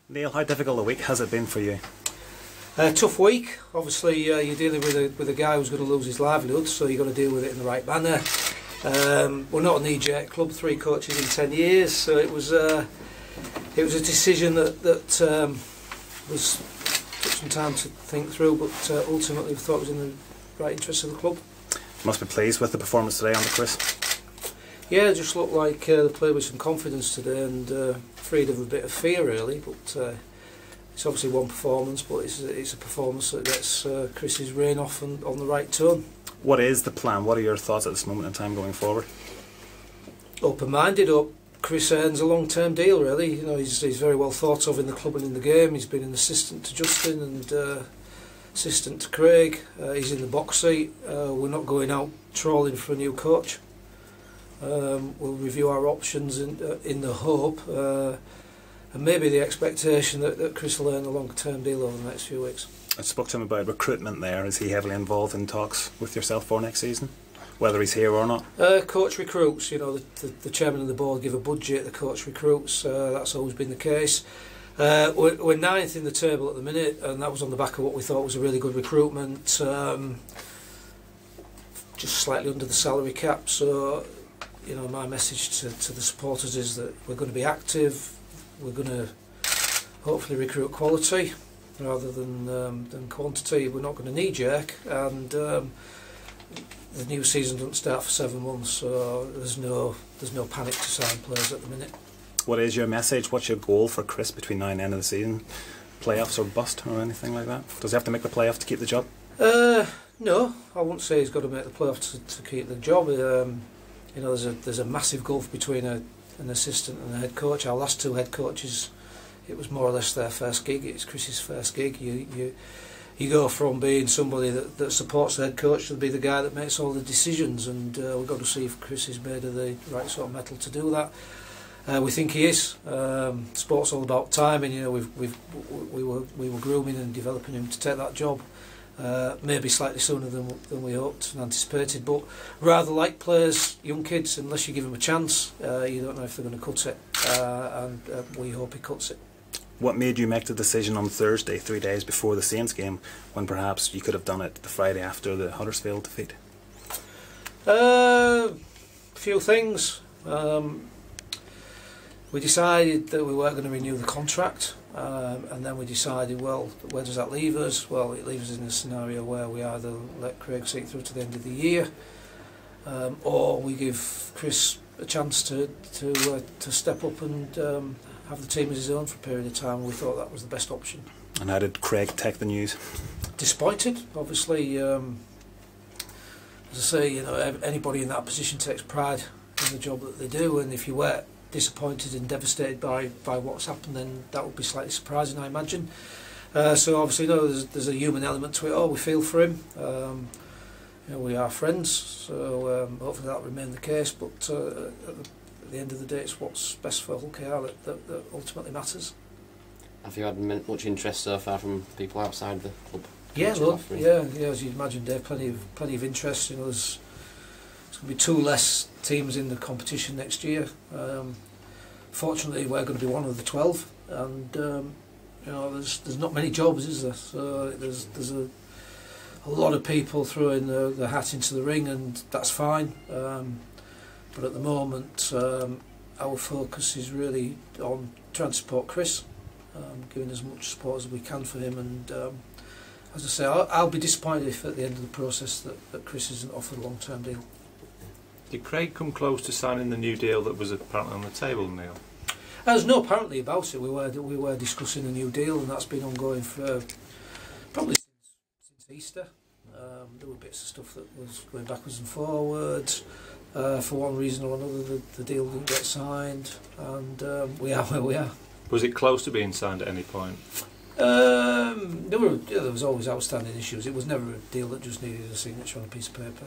Neil, how difficult a week has it been for you? Tough week. Obviously, you're dealing with a guy who's going to lose his livelihood, so you've got to deal with it in the right manner. We're not a knee-jerk club, 3 coaches in 10 years, so it was a decision that took some time to think through, but ultimately we thought it was in the right interest of the club. Must be pleased with the performance today under Chris. Yeah, it just looked like they played with some confidence today and freed of a bit of fear really, but it's obviously one performance, but it's a performance that gets Chris's rein off and on the right tone. What is the plan? What are your thoughts at this moment in time going forward? Open-minded. Chris earns a long-term deal really. You know, he's very well thought of in the club and in the game. He's been an assistant to Justin and assistant to Craig. He's in the box seat. We're not going out trawling for a new coach. We'll review our options in the hope and maybe the expectation that Chris will earn a long-term deal over the next few weeks. I spoke to him about recruitment there. Is he heavily involved in talks with yourself for next season, whether he's here or not? Coach recruits. You know, the chairman and the board give a budget, the coach recruits. That's always been the case. We're 9th in the table at the minute, and that was on the back of what we thought was a really good recruitment, just slightly under the salary cap. So, you know, my message to the supporters is that we're going to be active. We're going to hopefully recruit quality rather than quantity. We're not going to knee-jerk, and the new season doesn't start for 7 months, so there's no panic to sign players at the minute. What is your message? What's your goal for Chris between now and the end of the season? Playoffs or bust or anything like that? Does he have to make the playoff to keep the job? No, I wouldn't say he's got to make the playoff to keep the job. You know, there's a massive gulf between an assistant and a head coach. Our last 2 head coaches, it was more or less their first gig. It's Chris's first gig. You go from being somebody that supports the head coach to be the guy that makes all the decisions, and we've got to see if Chris is made of the right sort of metal to do that. We think he is. Sport's all about timing. You know, we were grooming and developing him to take that job. Maybe slightly sooner than we hoped and anticipated, but rather like players, young kids, unless you give them a chance, you don't know if they're going to cut it, and we hope he cuts it. What made you make the decision on Thursday, 3 days before the Saints game, when perhaps you could have done it the Friday after the Huddersfield defeat? A few things. We decided that we weren't going to renew the contract, and then we decided, well, where does that leave us? Well, it leaves us in a scenario where we either let Craig see it through to the end of the year, or we give Chris a chance to step up and have the team as his own for a period of time. We thought that was the best option. And how did Craig take the news? Disappointed, obviously. As I say, you know, anybody in that position takes pride in the job that they do, and if you were disappointed and devastated by what's happened, then that would be slightly surprising, I imagine. So obviously, no, there's a human element to it. Oh, we feel for him. You know, we are friends, so hopefully that'll remain the case. But at the end of the day, it's what's best for Hull KR that ultimately matters. Have you had much interest so far from people outside the club? Yeah, look, yeah, as you'd imagine, Dave, plenty of interest. You know, there's going to be 2 less teams in the competition next year. Fortunately, we're going to be one of the 12, and you know, there's not many jobs, is there? So there's a lot of people throwing the hat into the ring, and that's fine. But at the moment, our focus is really on trying to support Chris, giving as much support as we can for him, and as I say, I'll be disappointed if at the end of the process that Chris isn't offered a long-term deal. Did Craig come close to signing the new deal that was apparently on the table, Neil? There's no apparently about it. We were discussing a new deal, and that's been ongoing for probably since Easter. There were bits of stuff that was going backwards and forwards. For one reason or another, the deal didn't get signed, and we are where we are. Was it close to being signed at any point? There was always outstanding issues. It was never a deal that just needed a signature on a piece of paper.